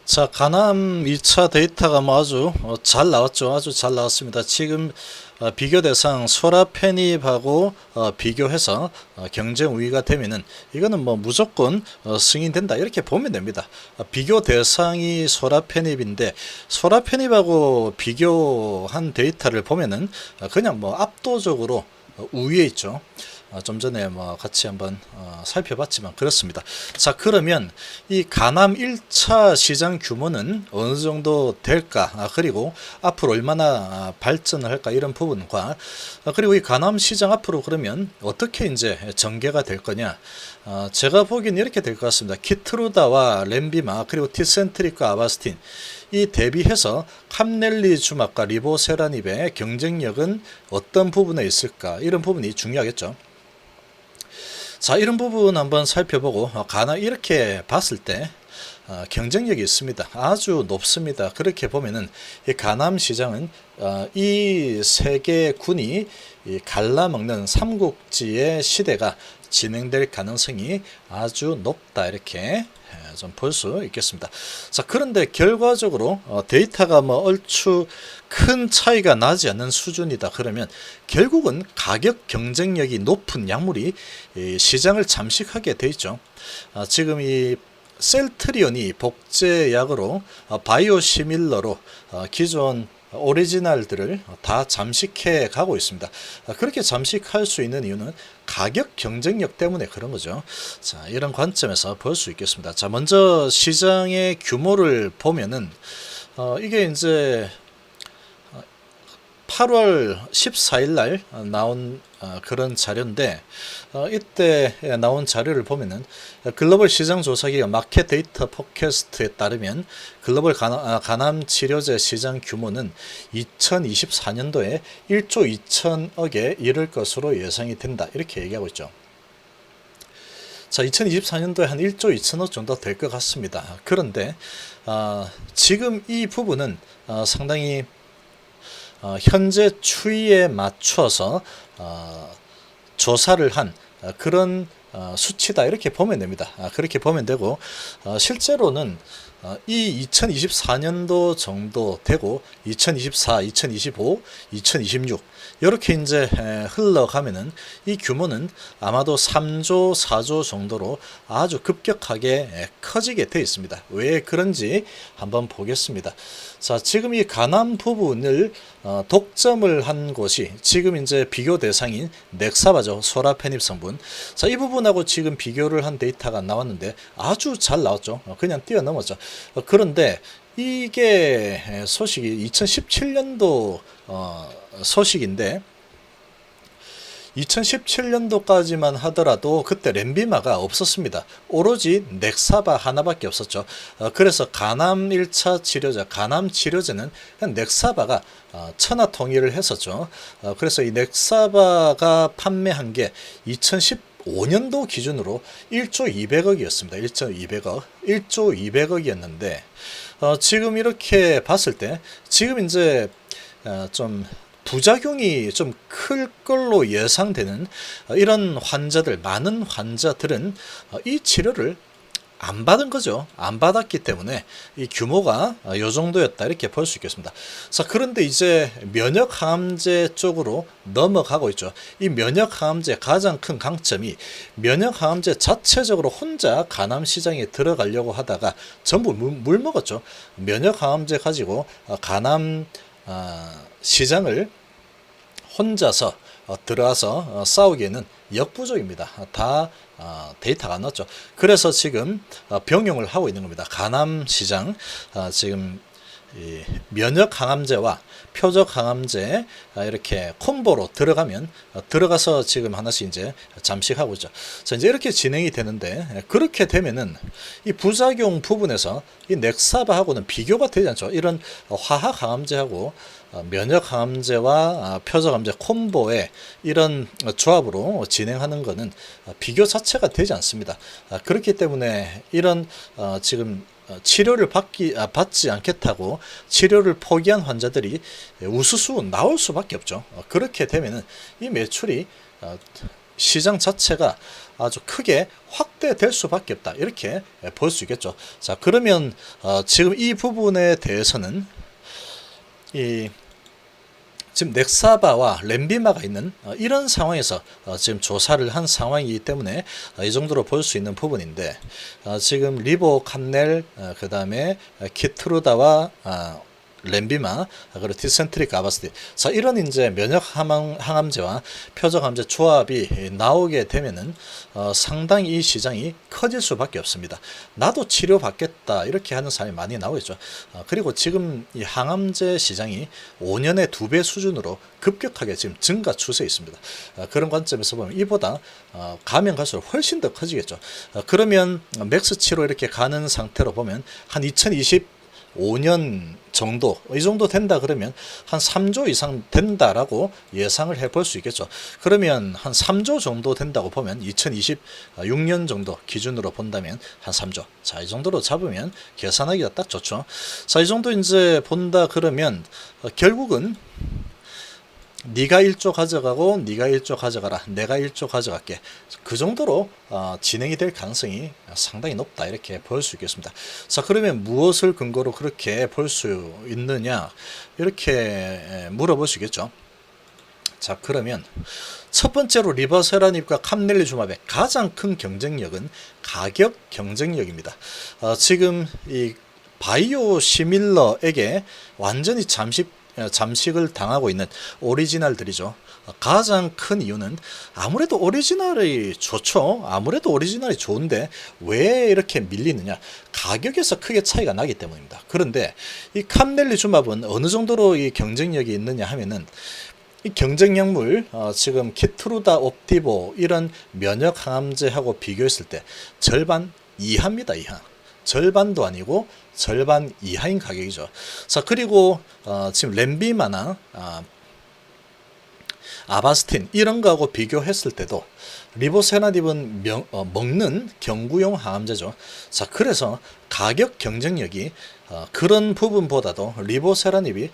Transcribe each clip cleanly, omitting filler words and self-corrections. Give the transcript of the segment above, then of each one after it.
자, 가남 2차 데이터가 뭐 아주 잘 나왔죠. 아주 잘 나왔습니다. 지금 비교 대상 소라페닙하고 비교해서 경쟁 우위가 되면은 이거는 뭐 무조건 승인된다 이렇게 보면 됩니다. 비교 대상이 소라페닙인데 소라페닙하고 비교한 데이터를 보면은 그냥 뭐 압도적으로 우위에 있죠. 좀 전에 뭐 같이 한번 살펴봤지만 그렇습니다. 자, 그러면 이 가남 1차 시장 규모는 어느 정도 될까? 그리고 앞으로 얼마나 발전을 할까? 이런 부분과 그리고 이 가남 시장 앞으로 그러면 어떻게 이제 전개가 될 거냐? 제가 보기엔 이렇게 될 것 같습니다. 키트루다와 렌비마 그리고 티센트릭과 아바스틴 이 대비해서 캄넬리주막과 리보세라닙의 경쟁력은 어떤 부분에 있을까? 이런 부분이 중요하겠죠. 자, 이런 부분 한번 살펴보고 가나 이렇게 봤을 때 경쟁력이 있습니다. 아주 높습니다. 그렇게 보면은 이 가남 시장은 이 세 개 군이 갈라먹는 삼국지의 시대가 진행될 가능성이 아주 높다 이렇게 좀 볼 수 있겠습니다. 자, 그런데 결과적으로 데이터가 뭐 얼추 큰 차이가 나지 않는 수준이다 그러면 결국은 가격 경쟁력이 높은 약물이 시장을 잠식하게 돼 있죠. 지금 이 셀트리온이 복제약으로 바이오시밀러로 기존 오리지널들을 다 잠식해 가고 있습니다. 그렇게 잠식할 수 있는 이유는 가격 경쟁력 때문에 그런 거죠. 자, 이런 관점에서 볼 수 있겠습니다. 자, 먼저 시장의 규모를 보면은 이게 이제 8월 14일 날 나온 그런 자료인데 이때 나온 자료를 보면은 글로벌 시장 조사기관 마켓 데이터 포캐스트에 따르면 글로벌 간암 치료제 시장 규모는 2024년도에 1조 2천억에 이를 것으로 예상이 된다 이렇게 얘기하고 있죠. 자, 2024년도에 한 1조 2천억 정도 될 것 같습니다. 그런데 지금 이 부분은 상당히 현재 추이에 맞춰서 조사를 한 그런 수치다 이렇게 보면 됩니다. 그렇게 보면 되고 실제로는 이 2024년도 정도 되고 2024, 2025, 2026 이렇게 이제 흘러가면은 이 규모는 아마도 3조, 4조 정도로 아주 급격하게 커지게 되어 있습니다. 왜 그런지 한번 보겠습니다. 자, 지금 이 가남 부분을 독점을 한 곳이 지금 이제 비교 대상인 넥사바죠. 소라페닙 성분. 자, 이 부분하고 지금 비교를 한 데이터가 나왔는데 아주 잘 나왔죠. 그냥 뛰어넘었죠. 그런데 이게 소식이 2017년도 소식인데 2017년도까지만 하더라도 그때 렌비마가 없었습니다. 오로지 넥사바 하나밖에 없었죠. 그래서 가남 1차 치료제, 가남 치료제는 그냥 넥사바가 천하 통일을 했었죠. 그래서 이 넥사바가 판매한 게 2015년도 기준으로 1조 200억이었습니다. 1조 200억이었는데 지금 이렇게 봤을 때 지금 이제 좀 부작용이 좀 클 걸로 예상되는 이런 환자들, 많은 환자들은 이 치료를 안 받은 거죠. 안 받았기 때문에 이 규모가 이 정도였다 이렇게 볼 수 있겠습니다. 자, 그런데 이제 면역 항암제 쪽으로 넘어가고 있죠. 이 면역 항암제 가장 큰 강점이 면역 항암제 자체적으로 혼자 간암 시장에 들어가려고 하다가 전부 물 먹었죠. 면역 항암제 가지고 간암 시장을 혼자서 들어와서 싸우기에는 역부족입니다. 다 데이터가 안 나왔죠. 그래서 지금 병용을 하고 있는 겁니다. 간암 시장 지금 이 면역 항암제와 표적 항암제 이렇게 콤보로 들어가면 들어가서 지금 하나씩 이제 잠식하고 있죠. 자, 이제 이렇게 진행이 되는데 그렇게 되면은 이 부작용 부분에서 이 넥사바하고는 비교가 되지 않죠. 이런 화학 항암제하고 면역 항암제와 표적 항암제 콤보의 이런 조합으로 진행하는 것은 비교 자체가 되지 않습니다. 그렇기 때문에 이런 지금 치료를 받지 않겠다고 치료를 포기한 환자들이 우수수 나올 수밖에 없죠. 그렇게 되면은 이 매출이 시장 자체가 아주 크게 확대될 수밖에 없다. 이렇게 볼 수 있겠죠. 자, 그러면 지금 이 부분에 대해서는 지금 넥사바와 렌비마가 있는 이런 상황에서 지금 조사를 한 상황이기 때문에 이 정도로 볼 수 있는 부분인데, 지금 리보 캄넬, 그 다음에 키트루다와 렌비마, 그리고 티센트릭 아바스티. 자, 이런 이제 면역 항암제와 표적 항암제 조합이 나오게 되면은 상당히 이 시장이 커질 수밖에 없습니다. 나도 치료받겠다 이렇게 하는 사람이 많이 나오겠죠. 그리고 지금 이 항암제 시장이 5년에 2배 수준으로 급격하게 지금 증가 추세에 있습니다. 그런 관점에서 보면 이보다 가면 갈수록 훨씬 더 커지겠죠. 그러면 맥스치로 이렇게 가는 상태로 보면 한 2025년 정도, 이 정도 된다 그러면 한 3조 이상 된다라고 예상을 해볼 수 있겠죠. 그러면 한 3조 정도 된다고 보면 2026년 정도 기준으로 본다면 한 3조. 자, 이 정도로 잡으면 계산하기가 딱 좋죠. 자, 이 정도 이제 본다 그러면 결국은 네가 1조 가져가고 네가 1조 가져가라, 내가 1조 가져갈게, 그 정도로 진행이 될 가능성이 상당히 높다 이렇게 볼 수 있겠습니다. 자, 그러면 무엇을 근거로 그렇게 볼 수 있느냐 이렇게 물어보시겠죠. 자, 그러면 첫 번째로 리버세라닙과 캄넬리주맙의 가장 큰 경쟁력은 가격 경쟁력입니다. 지금 이 바이오 시밀러에게 완전히 잠식을 당하고 있는 오리지널들이죠. 가장 큰 이유는 아무래도 오리지널이 좋죠. 아무래도 오리지널이 좋은데 왜 이렇게 밀리느냐? 가격에서 크게 차이가 나기 때문입니다. 그런데 이 캄넬리주맙은 어느 정도로 이 경쟁력이 있느냐 하면은, 이 경쟁약물 지금 키트루다, 옵티보 이런 면역 항암제하고 비교했을 때 절반 이하입니다. 이하. 절반도 아니고 절반 이하인 가격이죠. 자, 그리고 지금 렌비마나 아바스틴 이런 거하고 비교했을 때도 리보세라닙은 먹는 경구용 항암제죠. 자, 그래서 가격 경쟁력이 그런 부분보다도 리보세라닙이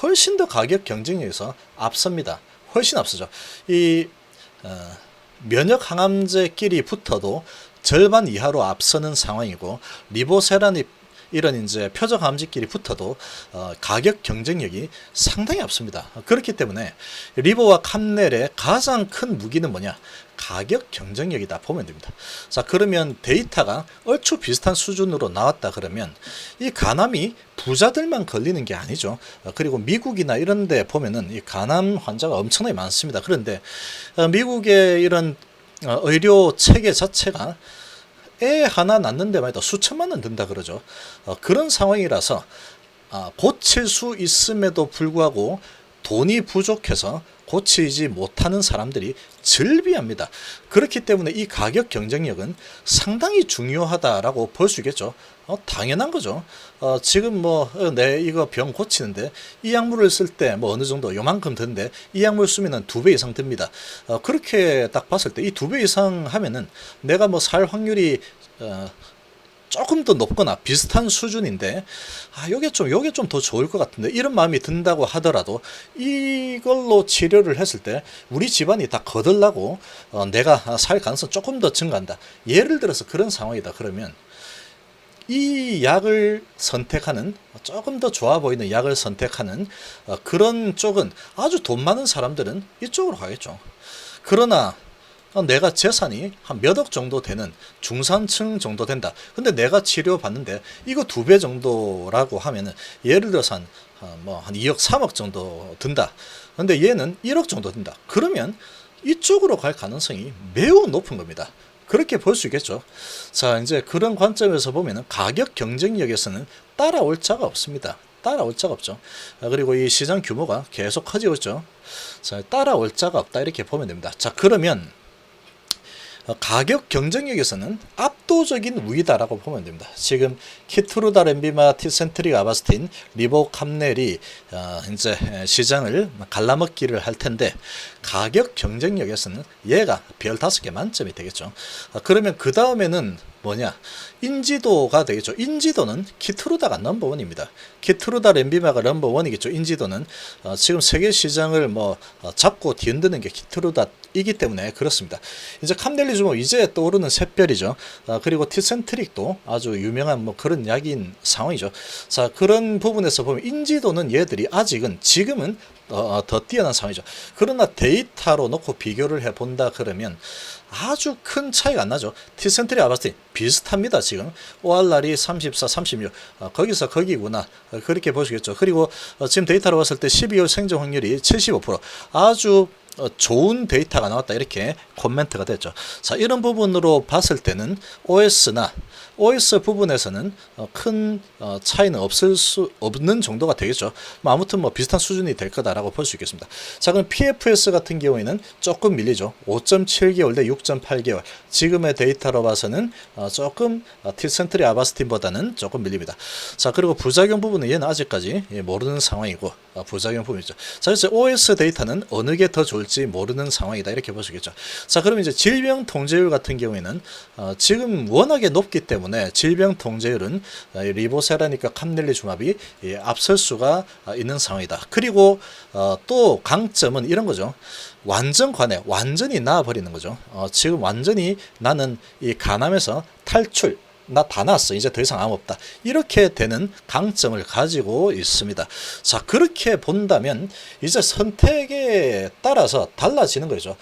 훨씬 더 가격 경쟁력에서 앞섭니다. 훨씬 앞서죠. 이 면역 항암제끼리 붙어도 절반 이하로 앞서는 상황이고, 리보세라닙 이런 이제 표적 항암제끼리 붙어도 가격 경쟁력이 상당히 앞섭니다. 그렇기 때문에 리보와 캄넬의 가장 큰 무기는 뭐냐? 가격 경쟁력이다 보면 됩니다. 자, 그러면 데이터가 얼추 비슷한 수준으로 나왔다 그러면 이 간암이 부자들만 걸리는 게 아니죠. 그리고 미국이나 이런 데 보면은 이 간암 환자가 엄청나게 많습니다. 그런데 미국의 이런 의료 체계 자체가 애 하나 낳는 데만 해도 수천만 원 든다 그러죠. 그런 상황이라서 고칠 수 있음에도 불구하고 돈이 부족해서 고치지 못하는 사람들이 즐비합니다. 그렇기 때문에 이 가격 경쟁력은 상당히 중요하다라고 볼 수 있겠죠. 당연한 거죠. 지금 내 이거 병 고치는데 이 약물을 쓸 때 어느 정도 요만큼 드는데 이 약물 쓰면은 2배 이상 듭니다. 그렇게 딱 봤을 때 이 2배 이상 하면은 내가 살 확률이 조금 더 높거나 비슷한 수준인데, 요게 좀 더 좋을 것 같은데, 이런 마음이 든다고 하더라도 이걸로 치료를 했을 때 우리 집안이 다 거들나고 내가 살 가능성 조금 더 증가한다. 예를 들어서 그런 상황이다 그러면 이 약을 선택하는, 조금 더 좋아 보이는 약을 선택하는 그런 쪽은 아주 돈 많은 사람들은 이쪽으로 가겠죠. 그러나 내가 재산이 한 몇 억 정도 되는 중산층 정도 된다. 근데 내가 치료받는데 이거 2배 정도라고 하면은 예를 들어서 한 2억 3억 정도 든다. 근데 얘는 1억 정도 든다. 그러면 이쪽으로 갈 가능성이 매우 높은 겁니다. 그렇게 볼 수 있겠죠. 자, 이제 그런 관점에서 보면은 가격 경쟁력에서는 따라올 자가 없습니다. 따라올 자가 없죠. 그리고 이 시장 규모가 계속 커지고 있죠. 자, 따라올 자가 없다 이렇게 보면 됩니다. 자, 그러면 가격 경쟁력에서는 압도적인 우위다라고 보면 됩니다. 지금 키트루다, 렌비마, 티센트릭, 아바스틴, 리보, 캄넬이 이제 시장을 갈라먹기를 할 텐데, 가격 경쟁력에서는 얘가 별 5개 만점이 되겠죠. 그러면 그 다음에는 뭐냐? 인지도가 되겠죠. 인지도는 키트루다가 넘버원입니다. 키트루다 렌비마가 넘버원이겠죠. 인지도는 지금 세계 시장을 잡고 뒤흔드는 게 키트루다이기 때문에 그렇습니다. 이제 캄델리즘은 이제 떠오르는 새별이죠. 그리고 티센트릭도 아주 유명한 그런 약인 상황이죠. 자, 그런 부분에서 보면 인지도는 얘들이 아직은 지금은 더 뛰어난 상황이죠. 그러나 데이터로 놓고 비교를 해본다 그러면 아주 큰 차이가 안 나죠. 티센트리 아바스틴 비슷합니다. 지금 ORR이 34, 36 거기서 거기구나 그렇게 보시겠죠. 그리고 지금 데이터로 봤을 때 12월 생존 확률이 75% 아주 좋은 데이터가 나왔다 이렇게 코멘트가 됐죠. 자, 이런 부분으로 봤을 때는 OS 부분에서는 큰 차이는 없는 정도가 되겠죠. 아무튼 비슷한 수준이 될 거다라고 볼 수 있겠습니다. 자, 그럼 PFS 같은 경우에는 조금 밀리죠. 5.7개월 대 6.8개월. 지금의 데이터로 봐서는 조금 티센트리 아바스틴보다는 조금 밀립니다. 자, 그리고 부작용 부분은 얘는 아직까지 모르는 상황이고 부작용 부분이죠. 자, 그래서 OS 데이터는 어느 게 더 좋을지 모르는 상황이다 이렇게 볼 수 있겠죠. 자, 그럼 이제 질병 통제율 같은 경우에는 지금 워낙에 높기 때문에 질병 통제율은 리보세라니까 캄넬리주마비 앞설 수가 있는 상황이다. 그리고 또 강점은 이런 거죠. 완전 관해, 완전히 나아버리는 거죠. 지금 완전히 나는 이 간암에서 탈출, 나 다 나았어. 이제 더 이상 암 없다. 이렇게 되는 강점을 가지고 있습니다. 자, 그렇게 본다면 이제 선택에 따라서 달라지는 거죠.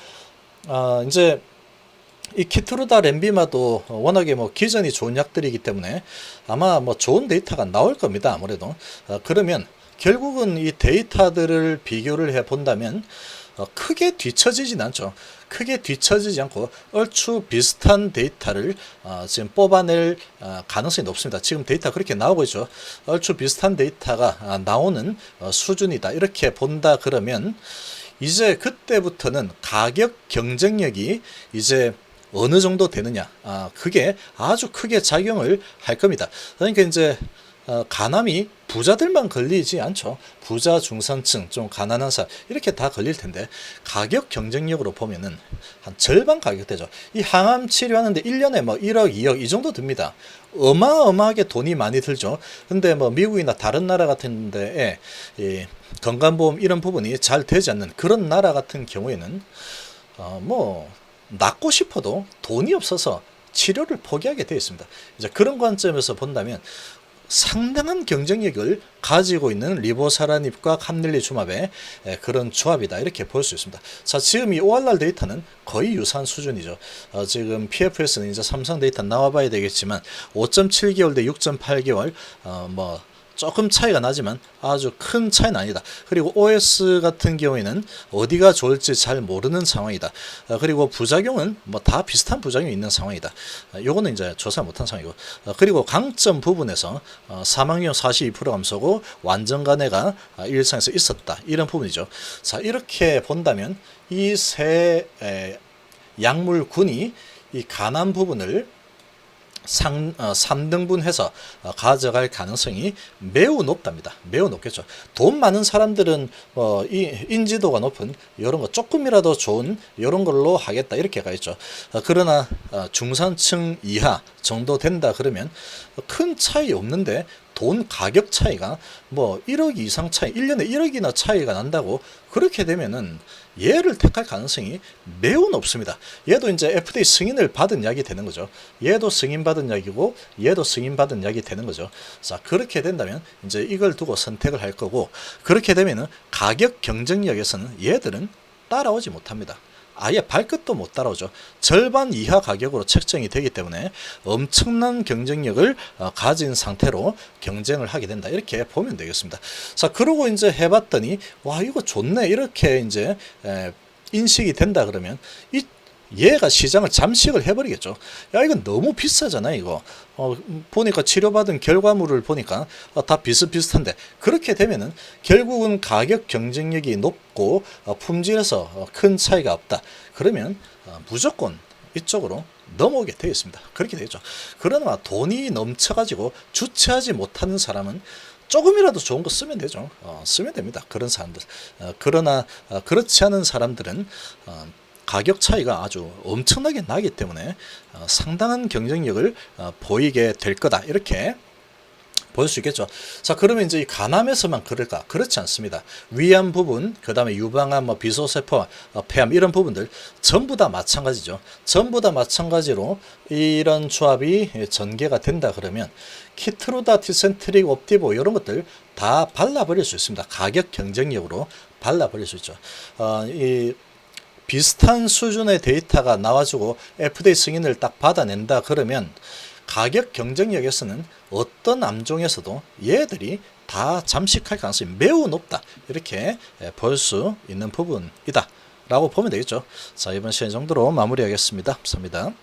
이제 이 키트루다 렌비마도 워낙에 기전이 좋은 약들이기 때문에 아마 좋은 데이터가 나올 겁니다. 아무래도 그러면 결국은 이 데이터들을 비교를 해 본다면 크게 뒤처지진 않죠. 크게 뒤처지지 않고 얼추 비슷한 데이터를 지금 뽑아낼 가능성이 높습니다. 지금 데이터 그렇게 나오고 있죠. 얼추 비슷한 데이터가 나오는 수준이다. 이렇게 본다 그러면 이제 그때부터는 가격 경쟁력이 이제 어느 정도 되느냐, 그게 아주 크게 작용을 할 겁니다. 그러니까 이제 간암이 부자들만 걸리지 않죠. 부자, 중산층, 좀 가난한 사람 이렇게 다 걸릴 텐데 가격 경쟁력으로 보면은 한 절반 가격대죠. 이 항암 치료하는데 1년에 1억, 2억 이 정도 듭니다. 어마어마하게 돈이 많이 들죠. 근데 미국이나 다른 나라 같은 데에 이 건강보험 이런 부분이 잘 되지 않는 그런 나라 같은 경우에는 낫고 싶어도 돈이 없어서 치료를 포기하게 되어 있습니다. 이제 그런 관점에서 본다면 상당한 경쟁력을 가지고 있는 리보사라닙과 캄넬리주마베의 그런 조합이다 이렇게 볼 수 있습니다. 자, 지금 이 ORR 데이터는 거의 유사한 수준이죠. 지금 PFS는 이제 삼성 데이터 나와봐야 되겠지만 5.7개월 대 6.8개월 조금 차이가 나지만 아주 큰 차이는 아니다. 그리고 OS 같은 경우에는 어디가 좋을지 잘 모르는 상황이다. 그리고 부작용은 다 비슷한 부작용이 있는 상황이다. 요거는 이제 조사 못한 상황이고. 그리고 강점 부분에서 사망률 42% 감소고 완전 간해가 일상에서 있었다. 이런 부분이죠. 자, 이렇게 본다면 이 세 약물군이 이 간암 부분을 3등분해서 가져갈 가능성이 매우 높답니다. 매우 높겠죠. 돈 많은 사람들은 인지도가 높은 이런 거 조금이라도 좋은 이런 걸로 하겠다 이렇게 가있죠. 그러나 중산층 이하 정도 된다 그러면 큰 차이 없는데 돈 가격 차이가 1억 이상 차이, 1년에 1억이나 차이가 난다고 그렇게 되면은 얘를 택할 가능성이 매우 높습니다. 얘도 이제 FDA 승인을 받은 약이 되는 거죠. 얘도 승인받은 약이고 얘도 승인받은 약이 되는 거죠. 자, 그렇게 된다면 이제 이걸 두고 선택을 할 거고 그렇게 되면은 가격 경쟁력에서는 얘들은 따라오지 못합니다. 아예 발끝도 못 따라오죠. 절반 이하 가격으로 책정이 되기 때문에 엄청난 경쟁력을 가진 상태로 경쟁을 하게 된다. 이렇게 보면 되겠습니다. 자, 그러고 이제 해봤더니 와, 이거 좋네. 이렇게 이제 인식이 된다 그러면 얘가 시장을 잠식을 해버리겠죠. 야, 이건 너무 비싸잖아, 이거. 보니까 치료받은 결과물을 보니까 다 비슷비슷한데, 그렇게 되면은 결국은 가격 경쟁력이 높고 품질에서 큰 차이가 없다. 그러면 무조건 이쪽으로 넘어오게 되어 있습니다. 그렇게 되겠죠. 그러나 돈이 넘쳐가지고 주체하지 못하는 사람은 조금이라도 좋은 거 쓰면 되죠. 쓰면 됩니다. 그런 사람들. 그러나 그렇지 않은 사람들은 가격 차이가 아주 엄청나게 나기 때문에 상당한 경쟁력을 보이게 될 거다, 이렇게 볼 수 있겠죠. 자, 그러면 이제 이 간암에서만 그럴까? 그렇지 않습니다. 위암 부분, 그 다음에 유방암, 비소세포, 폐암, 이런 부분들 전부 다 마찬가지죠. 전부 다 마찬가지로 이런 조합이 전개가 된다 그러면 키트루다, 티센트릭, 옵티보 이런 것들 다 발라버릴 수 있습니다. 가격 경쟁력으로 발라버릴 수 있죠. 이 비슷한 수준의 데이터가 나와주고 FDA 승인을 딱 받아낸다 그러면 가격 경쟁력에서는 어떤 암종에서도 얘들이 다 잠식할 가능성이 매우 높다, 이렇게 볼 수 있는 부분이다 라고 보면 되겠죠. 자, 이번 시간 정도로 마무리하겠습니다. 감사합니다.